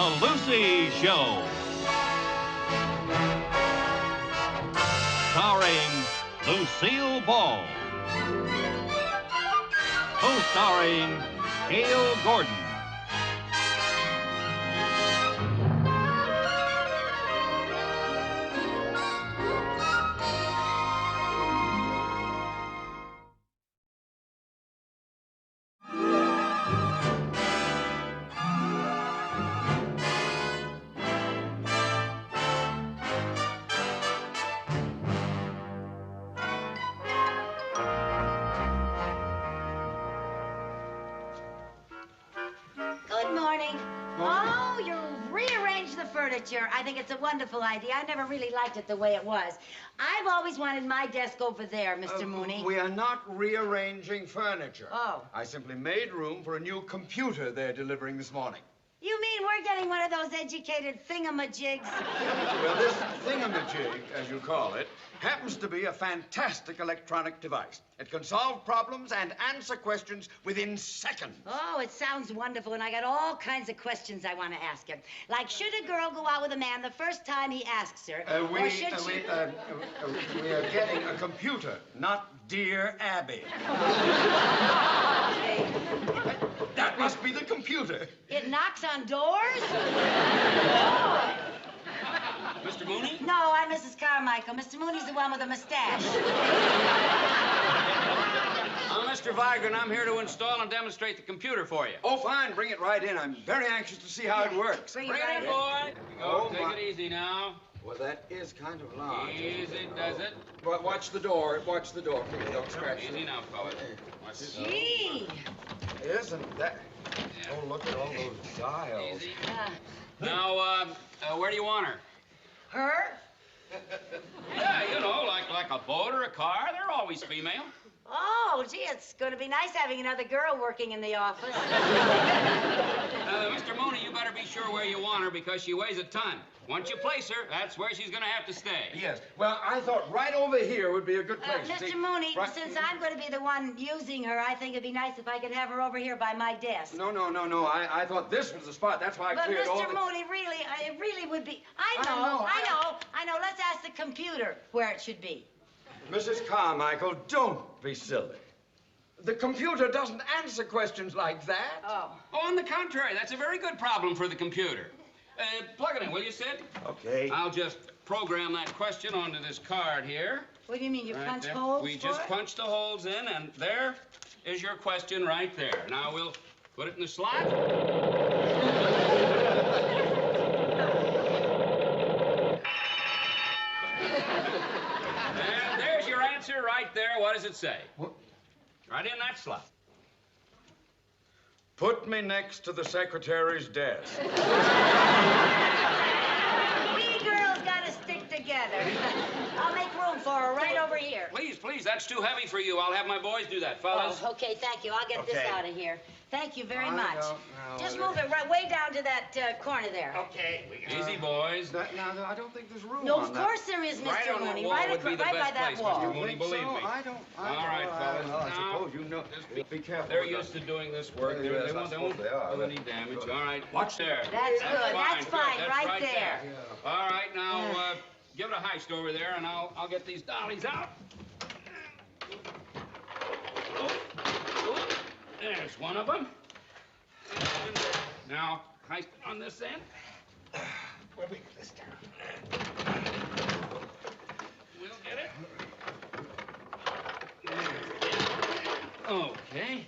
The Lucy Show. Starring Lucille Ball. Co-starring Gail Gordon. I think it's a wonderful idea. I never really liked it the way it was. I've always wanted my desk over there, Mr. Mooney. We are not rearranging furniture. Oh. I simply made room for a new computer they're delivering this morning. You mean we're getting one of those educated thingamajigs? Well, this thingamajig, as you call it, happens to be a fantastic electronic device. It can solve problems and answer questions within seconds. Oh, it sounds wonderful, and I got all kinds of questions I want to ask him. Like, should a girl go out with a man the first time he asks her? Or should she... We are getting a computer, not Dear Abby. That must be the computer. It knocks on doors? Mr. Mooney? No, I'm Mrs. Carmichael. Mr. Mooney's the one with the mustache. I'm Mr. Vigran. I'm here to install and demonstrate the computer for you. Oh, fine. Bring it right in. I'm very anxious to see how it works. Bring it in, boy. Here we go. Take it easy now. Well, that is kind of large. Easy does it. But watch the door. Watch the door. Please don't scratch it. Easy now, fella. Watch the door. Gee. Isn't that... Yeah. Oh, look at all those dials. Easy. Now, where do you want her? Her? Yeah, you know, like a boat or a car. They're always female. Oh, gee, it's going to be nice having another girl working in the office. Mr. Mooney, you better be sure where you want her because she weighs a ton. Once you place her, that's where she's going to have to stay. Yes. Well, I thought right over here would be a good place. Mr. Mooney, since I'm going to be the one using her, I think it'd be nice if I could have her over here by my desk. No. I thought this was the spot. That's why I cleared all the... But, Mr. Mooney, really, it really would be... I know. Let's ask the computer where it should be. Mrs. Carmichael, don't be silly. The computer doesn't answer questions like that. Oh. Oh, on the contrary, that's a very good problem for the computer. Plug it in, will you, Sid? Okay. I'll just program that question onto this card here. What do you mean, you punch there. holes We just punch the holes in, and there is your question right there. Now, we'll put it in the slot. And there's your answer right there. What does it say? What? Right in that slot. Put me next to the secretary's desk. We girls got to stick together. I'll make room for her right over here. Please, that's too heavy for you. I'll have my boys do that, fellas. Oh, okay, thank you. I'll get this out of here. Thank you very much. Just move it right way down to that corner there. Okay. Easy, boys. Now, I don't think there's room No, on of course there is, Mr. Mooney. Right by that wall. Mr. Mooney, believe me. I don't. All right, fellas. Well, I suppose you know. Be careful. They're used to doing this work. Yeah, They won't do any damage. All right. Watch there. That's good. That's fine. That's right there. Yeah. All right, now, give it a heist over there, and I'll get these dollies out. There's one of them. And now, heist it on this end. Where we get this down? We'll get it. Okay.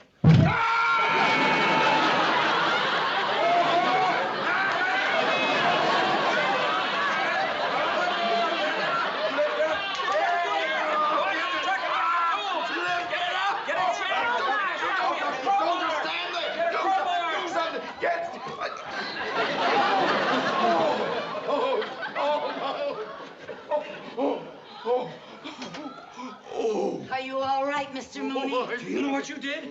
Are you all right, Mr. Mooney? Do you know what you did?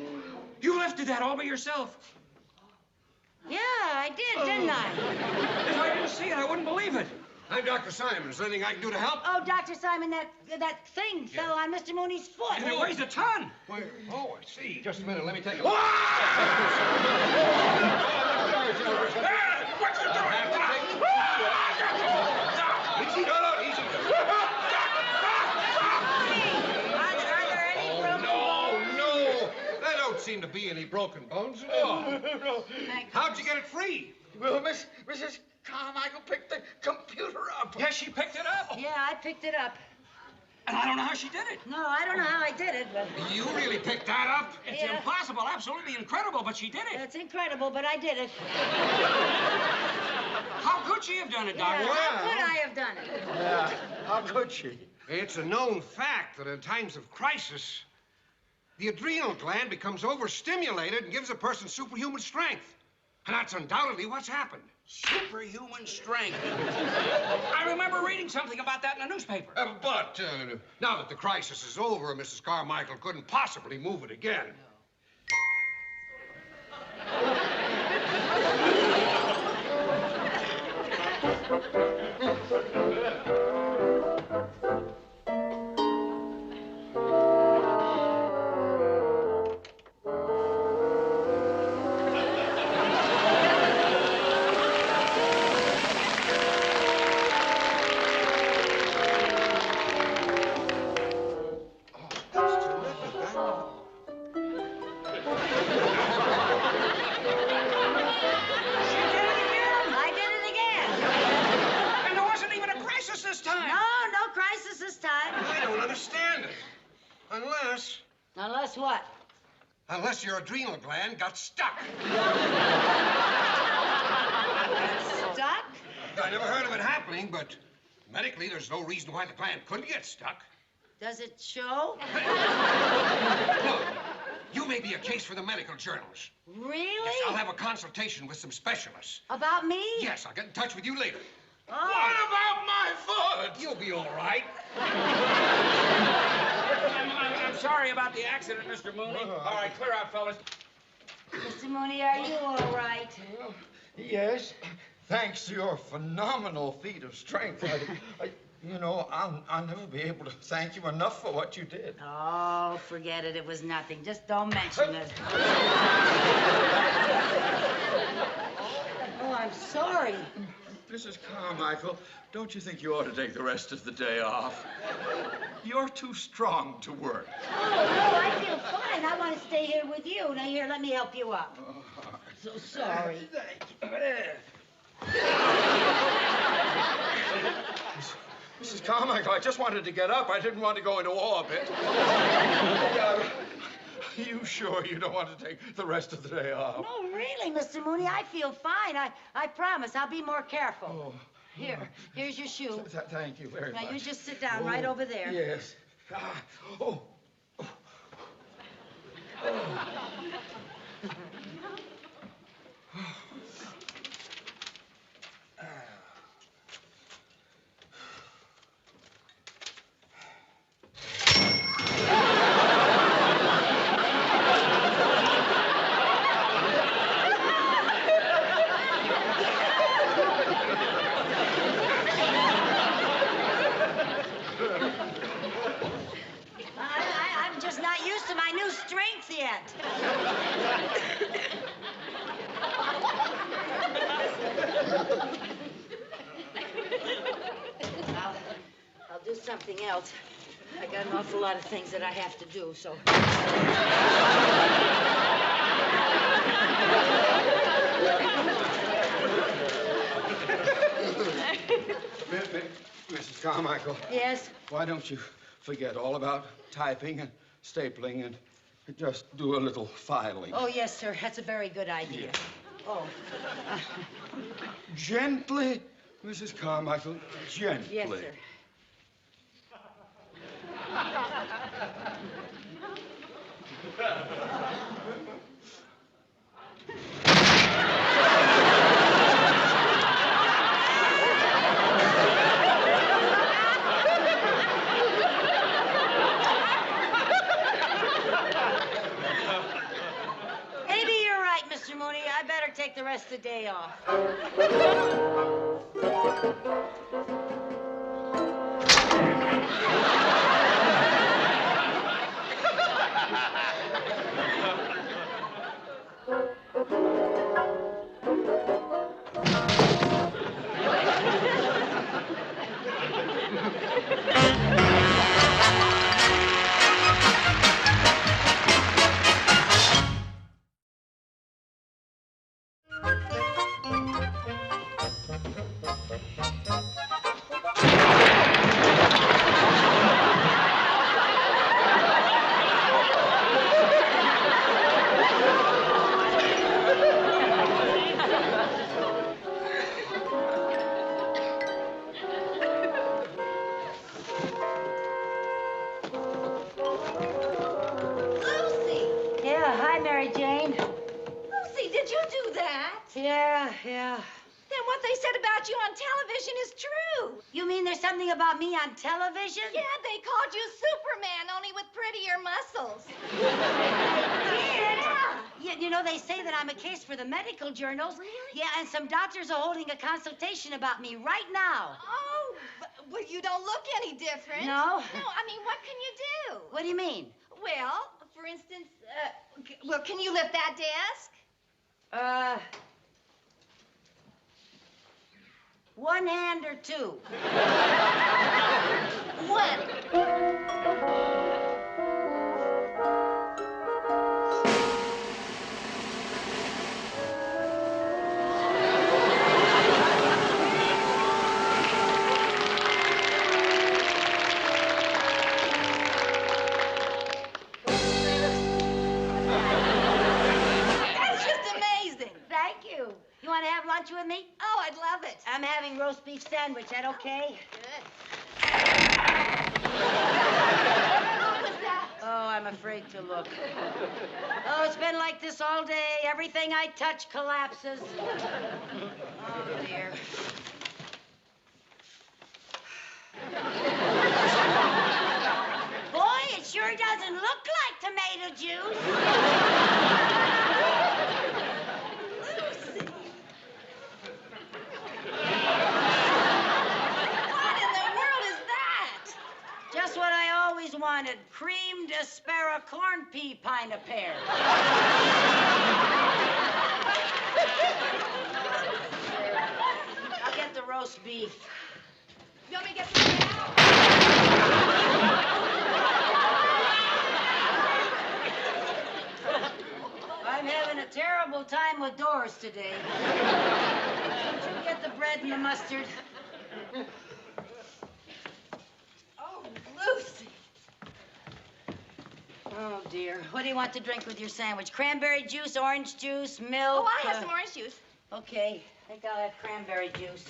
You lifted that all by yourself. Yeah, I did, didn't I? If I didn't see it, I wouldn't believe it. I'm Dr. Simon. Is there anything I can do to help? Oh, Dr. Simon, that thing fell on Mr. Mooney's foot. And it weighs a ton. Where? Oh, I see. Just a minute. Let me take a look. What you doing? Stop! Easy, no, easy. Are there any broken bones? No. There don't seem to be any broken bones at all. How'd you get it free? Well, Mrs. Carmichael picked the computer up. Yes, she picked it up. Yeah, I picked it up. And I don't know how she did it. No, I don't know how I did it, but You really picked that up? It's Yeah. impossible, absolutely incredible, but she did it. it's incredible, but I did it. How could she have done it, Doctor? Yeah, how could I have done it? Yeah, how could she? It's a known fact that in times of crisis, the adrenal gland becomes overstimulated and gives a person superhuman strength. And that's undoubtedly what's happened. Superhuman strength. I remember reading something about that in the newspaper. But now that the crisis is over, Mrs. Carmichael couldn't possibly move it again. That's terrific. I did it again. And there wasn't even a crisis this time. No crisis this time. I don't understand it. Unless what? Unless your adrenal gland got stuck. Stuck? I never heard of it happening, but medically, there's no reason why the gland couldn't get stuck. Does it show? Look, you may be a case for the medical journals. Really? Yes, I'll have a consultation with some specialists. About me? Yes, I'll get in touch with you later. Oh. What about my foot? You'll be all right. I'm sorry about the accident, Mr. Mooney. All right, clear out, fellas. Mr. Mooney, are you all right? Well, yes. Thanks to your phenomenal feat of strength. I'll never be able to thank you enough for what you did. Oh, forget it. It was nothing. Just don't mention it. Oh, I'm sorry. Mrs. Carmichael, don't you think you ought to take the rest of the day off? You're too strong to work. Oh, no, I feel fine. I want to stay here with you. Now, here, let me help you up. So sorry. Mrs. Carmichael, I just wanted to get up. I didn't want to go into orbit. Are you sure you don't want to take the rest of the day off? No, really, Mr. Mooney, I feel fine. I promise. I'll be more careful. Oh. Here's your shoe. Thank you very much. Now, you just sit down right over there. Yes. Oh. I'm just not used to my new strength yet. I'll do something else. I got an awful lot of things that I have to do, so. Mrs. Carmichael. Yes? Why don't you forget all about typing and stapling and just do a little filing? Oh, yes, sir. That's a very good idea. Yeah. Oh. Gently, Mrs. Carmichael, gently. Yes, sir. Maybe you're right, Mr. Mooney. I better take the rest of the day off. Yeah. Then what they said about you on television is true. You mean there's something about me on television? Yeah, they called you Superman, only with prettier muscles. Yeah, you know, they say that I'm a case for the medical journals. Really? Yeah, and some doctors are holding a consultation about me right now. Oh, but you don't look any different. No? No, I mean, what can you do? What do you mean? Well, for instance, well, can you lift that desk? One hand or two? One. That's just amazing. Thank you. You want to have lunch with me? Oh, I'd love it. I'm having roast beef sandwich. That okay? Good. Oh, I'm afraid to look. Oh, it's been like this all day. Everything I touch collapses. Oh, dear. Boy, it sure doesn't look like tomato juice. What in the world is that? Just what I always wanted. Creamed aspara corn pea pint a pear. I'll get the roast beef. You want me to get some now? I'm having a terrible time with Doris today. Don't you get the bread and the mustard? Oh, Lucy. Oh, dear. What do you want to drink with your sandwich? Cranberry juice, orange juice, milk? Oh, I have some orange juice. Okay. I think I'll have cranberry juice.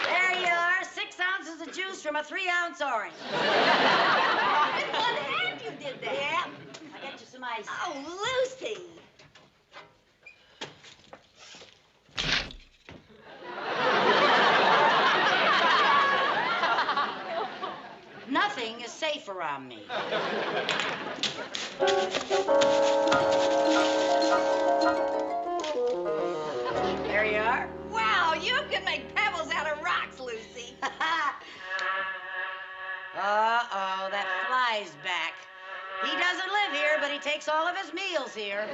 There you are, 6 ounces of juice from a 3-ounce orange. In one hand you did that. Yeah. I'll get you some ice. Oh, Lucy. Nothing is safe around me. There you are. Wow, you can make pebbles out of rocks, Lucy. Uh-oh, that fly's back. He doesn't live here, but he takes all of his meals here.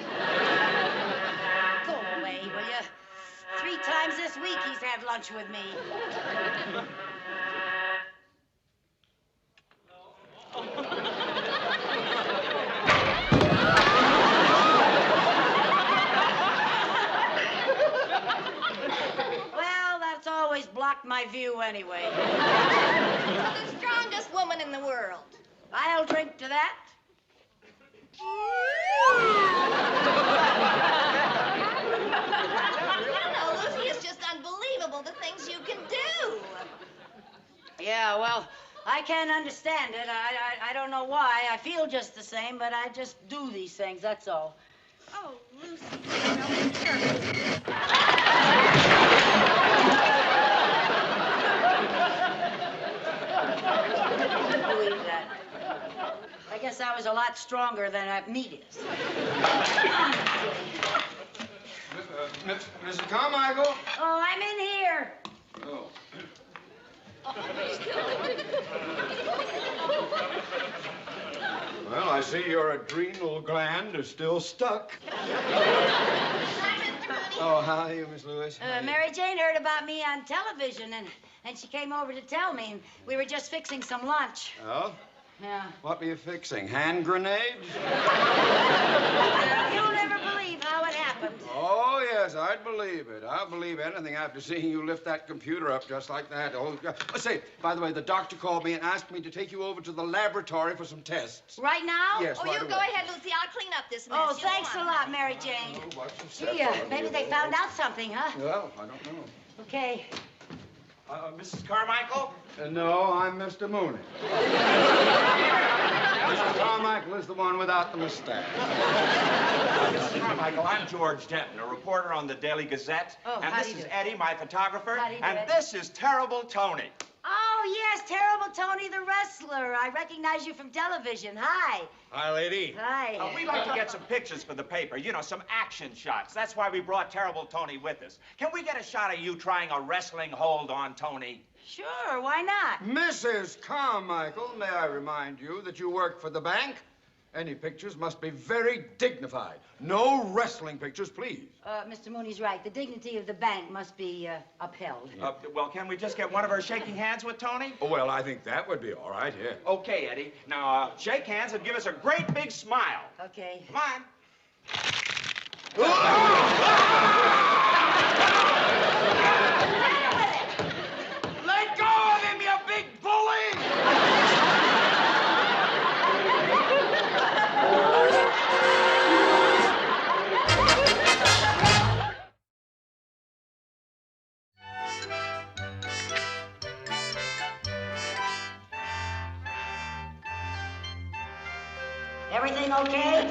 Go away, will you? 3 times this week he's had lunch with me. Well, that's always blocked my view anyway. The strongest woman in the world. I'll drink to that. You know, Lucy, it's just unbelievable the things you can do. Yeah, well, I can't understand it. I don't know why. I feel just the same, but I just do these things, that's all. Oh, Lucy, you know, it's nervous. Believe that. I guess I was a lot stronger than meat is. Mrs. Carmichael? Oh, I'm in here. Oh. Well, I see your adrenal gland is still stuck. Oh, how are you, Miss Lewis? Mary Jane heard about me on television, and she came over to tell me, and we were just fixing some lunch. Oh? Yeah. What were you fixing? Hand grenades? You'll never believe how it happened. Oh, yes, yes, I'd believe it. I'll believe anything after seeing you lift that computer up just like that. Oh, say, by the way, the doctor called me and asked me to take you over to the laboratory for some tests. Right now? Yes, Oh, right you away. go ahead, Lucy. I'll clean up this mess. Oh, You don't thanks a want- lot, Mary Jane. Oh, watch yourself Gee, around maybe here, they though. found out something, huh? Well, I don't know. Okay. Mrs. Carmichael? No, I'm Mr. Mooney. Mr. Carmichael is the one without the mustache. Mrs. Carmichael, I'm George Denton, a reporter on the Daily Gazette. Oh, and how this do you is do? Eddie, my photographer. How do you do, and Eddie? this is Terrible Tony. Oh, yes, Terrible Tony the wrestler. I recognize you from television. Hi. Hi, lady. Hi. We'd like to get some pictures for the paper, you know, some action shots. That's why we brought Terrible Tony with us. Can we get a shot of you trying a wrestling hold on Tony? Sure, why not? Mrs. Carmichael, may I remind you that you work for the bank? Any pictures must be very dignified. No wrestling pictures, please. Mr. Mooney's right. The dignity of the bank must be upheld. Well, can we just get one of her shaking hands with Tony? Oh, well, I think that would be all right, yeah. Okay, Eddie. Now, shake hands and give us a great big smile. Okay. Come on. Let go of him, you big bully! Everything okay?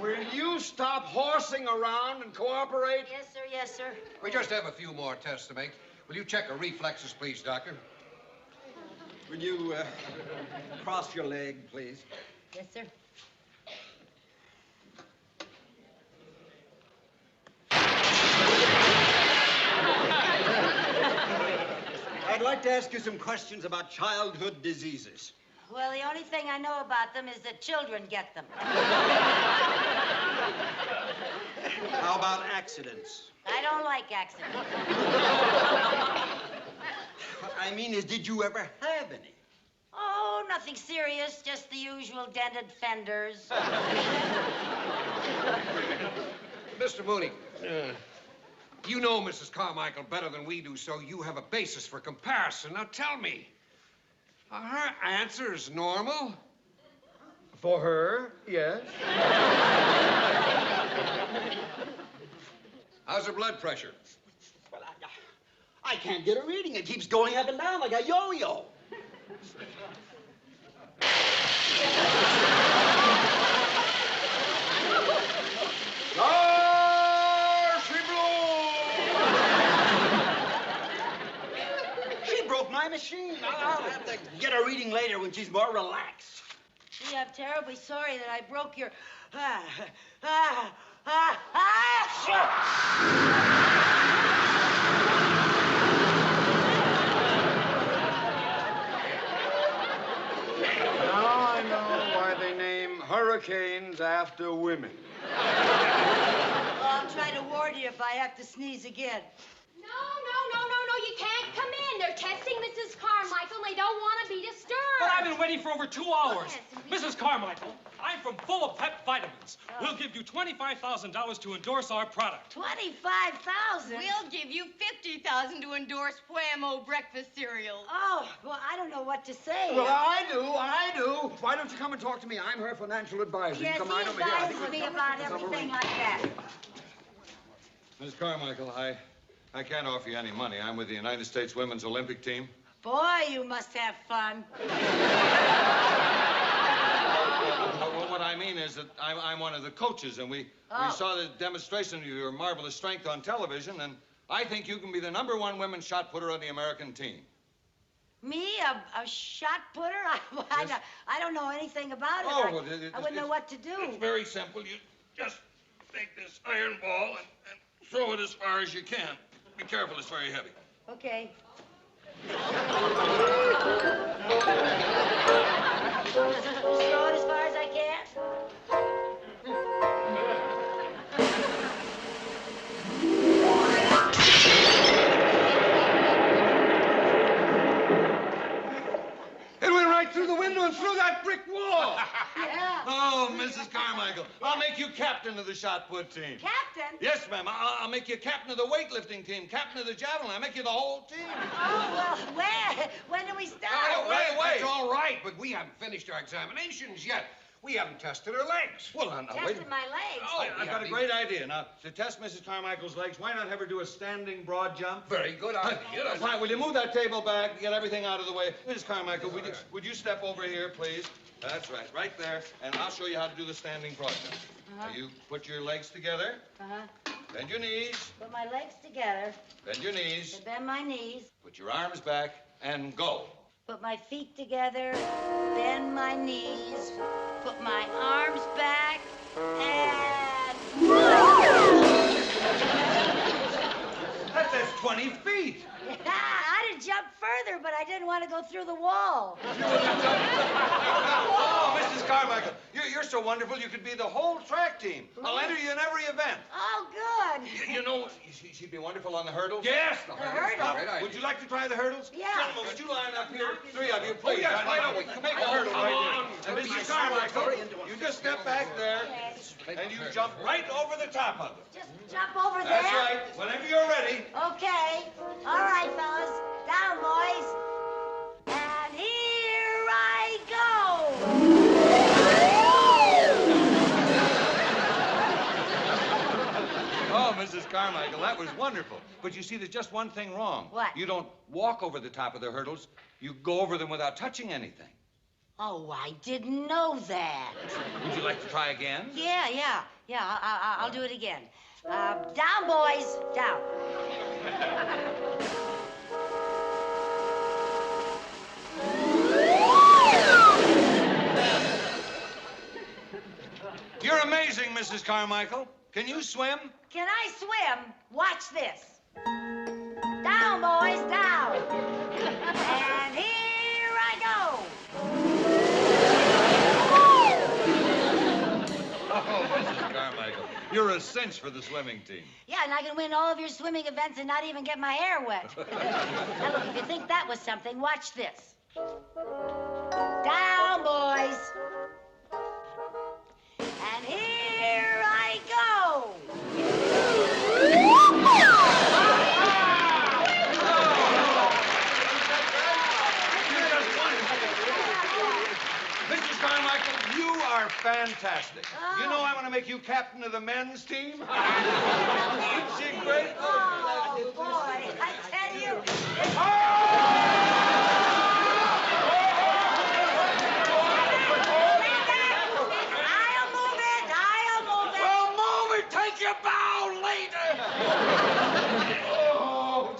Will you stop horsing around and cooperate? Yes, sir, yes, sir. We just have a few more tests to make. Will you check her reflexes, please, Doctor? Will you cross your leg, please? Yes, sir. I'd like to ask you some questions about childhood diseases. Well, the only thing I know about them is that children get them. How about accidents? I don't like accidents. What I mean is, did you ever have any? Oh, nothing serious, just the usual dented fenders. Mr. Mooney, you know Mrs. Carmichael better than we do, so you have a basis for comparison. Now tell me, are her answers normal? For her, yes. How's her blood pressure? Well, I can't get a reading. It keeps going up and down like a yo-yo. She broke my machine. I'll have to get a reading later when she's more relaxed. Gee, I'm terribly sorry that I broke your... Now I know why they name hurricanes after women. Well, I'll try to warn you if I have to sneeze again. No, you can't come in. They're testing Mrs. Carmichael, and they don't want to be disturbed. But I've been waiting for over 2 hours. Mrs. Carmichael, I'm from Full of Pep Vitamins. We'll give you $25,000 to endorse our product. 25,000? We'll give you $50,000 to endorse Whammo breakfast cereal. Oh, well, I don't know what to say. Well, I do. Why don't you come and talk to me? I'm her financial advisor. Yes, Come he right over here. I think advises we'll me come about to some everything arrangement. like that. Miss Carmichael, I can't offer you any money. I'm with the United States Women's Olympic team. Boy, you must have fun. Well, what I mean is that I'm one of the coaches, and we saw the demonstration of your marvelous strength on television, and I think you can be the #1 women's shot putter on the American team. Me, a shot putter? I don't know anything about it. Oh, well, I wouldn't know what to do. It's very simple. You just take this iron ball and throw it as far as you can. Be careful, it's very heavy. Okay. Just throw it as far as I can. going through that brick wall. Yeah. Oh, Mrs. Carmichael, I'll make you captain of the shot put team. Captain? Yes, ma'am. I'll make you captain of the weightlifting team, captain of the javelin. I'll make you the whole team. Oh, well, when do we start? That's all right, but we haven't finished our examinations yet. We haven't tested her legs. Well, now, wait. Tested my legs. Oh, I've got a great idea. Now, to test Mrs. Carmichael's legs, why not have her do a standing broad jump? Very good idea. Fine. Will you move that table back, get everything out of the way? Mrs. Carmichael, would you step over here, please? That's right there. And I'll show you how to do the standing broad jump. Now, you put your legs together. Bend your knees. Put my legs together. Bend your knees. Bend my knees. Put your arms back and go. Put my feet together. Bend my knees. Put my arms back and... That's 20 feet. I'd have jumped further, but I didn't want to go through the wall. Oh, Mrs. Carmichael, you're so wonderful you could be the whole track team. I'll enter you in every event. Oh, good. You know, she'd be wonderful on the hurdles. Yes, The hurdles? Great idea. Would you like to try the hurdles? Yeah. Gentlemen, would you line up here? Three of you, please. yes, Line right up. away. Make a hurdle right there. And Mrs. Carmichael, you just step back there, Okay. and you jump right over the top of it. Just jump over there. That's right. Whenever you're ready. Okay. All right, fellas. Down, boys. And here I go. Oh, Mrs. Carmichael, that was wonderful. But you see, there's just one thing wrong. What? You don't walk over the top of the hurdles. You go over them without touching anything. Oh, I didn't know that. Would you like to try again? Yeah. I'll do it again. Down, boys. Down. You're amazing, Mrs. Carmichael. Can you swim? Can I swim? Watch this. Down, boys, down. And here I go. Oh, Mrs. Carmichael, you're a cinch for the swimming team. Yeah, and I can win all of your swimming events and not even get my hair wet. Now, look, if you think that was something, watch this. Down, boys. And here I go. Mrs. Carmichael, you are fantastic. You know I want to make you captain of the men's team. Isn't she great? Oh, boy, I tell you. I'll move it. Well, move it. Take your bow later. Oh,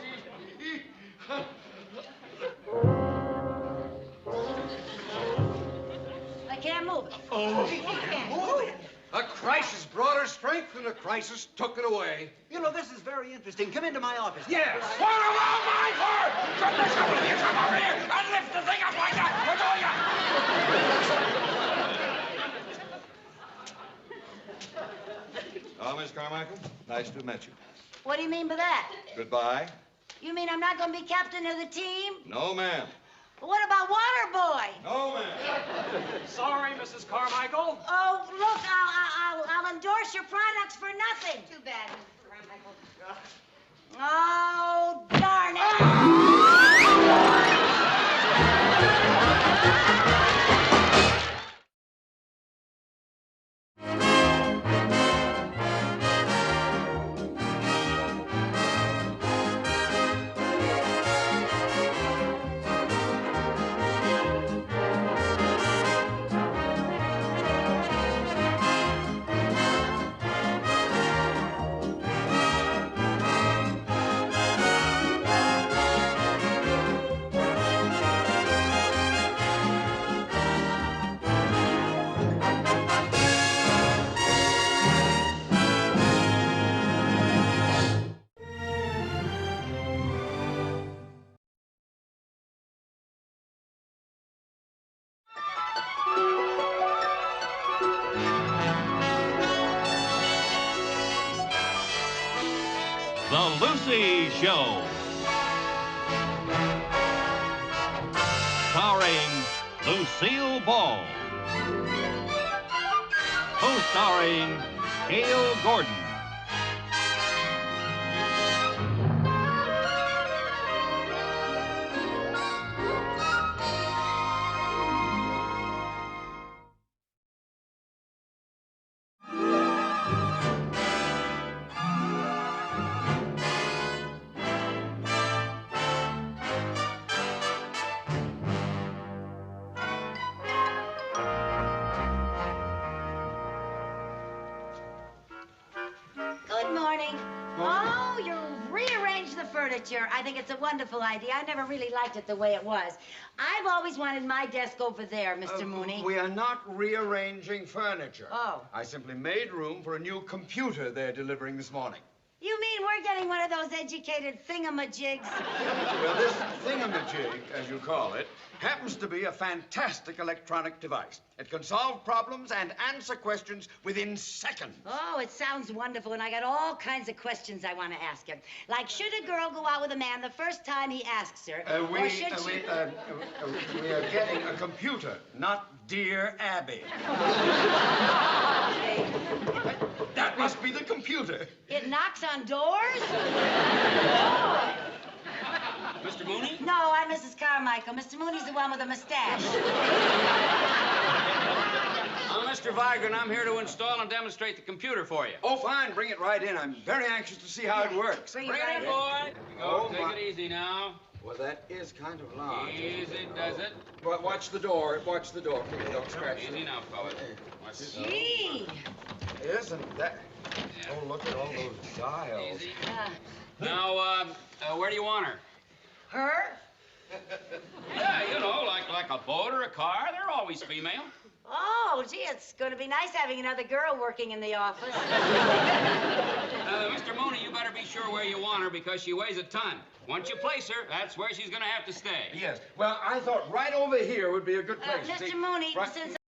I can't move it. A crisis brought her strength, and a crisis took it away. You know, this is very interesting. Come into my office. Yes. What about my part? Come over here and lift the thing up like that. Oh, Miss Carmichael, nice to have met you. What do you mean by that? Goodbye. You mean I'm not going to be captain of the team? No, ma'am. What about Waterboy? No, ma'am. Sorry, Mrs. Carmichael. Oh, look, I'll endorse your products for nothing. Too bad, Mrs. Carmichael. Oh, darn it. The Lucy Show. Starring Lucille Ball. Co-starring Gail Gordon. Good morning. Oh, you rearranged the furniture. I think it's a wonderful idea. I never really liked it the way it was. I've always wanted my desk over there, Mr. Mooney. We are not rearranging furniture. Oh. I simply made room for a new computer they're delivering this morning. You mean we're getting one of those educated thingamajigs? Well, this thingamajig, as you call it, happens to be a fantastic electronic device. It can solve problems and answer questions within seconds. Oh, it sounds wonderful, and I got all kinds of questions I want to ask him. Like, should a girl go out with a man the first time he asks her? Or should she... We are getting a computer, not Dear Abby. That must be the computer. It knocks on doors? Mr. Mooney? No, I'm Mrs. Carmichael. Mr. Mooney's the one with the mustache. I'm Mr. Vigran. I'm here to install and demonstrate the computer for you. Oh, fine. Bring it right in. I'm very anxious to see how it works. Bring Bring right it in, boy. Oh, Take it easy now. Well, that is kind of large. Easy does it. But watch the door. Watch the door. Please don't scratch it. Easy now, fellas. Watch this. Gee. Isn't that... Oh, look at all those dials. Easy. Now, where do you want her? Her? Yeah, you know, like a boat or a car. They're always female. Oh, gee, it's going to be nice having another girl working in the office. Mr. Mooney, you better be sure where you want her because she weighs a ton. Once you place her, that's where she's going to have to stay. Yes. Well, I thought right over here would be a good place. Mr. Mooney, Right- since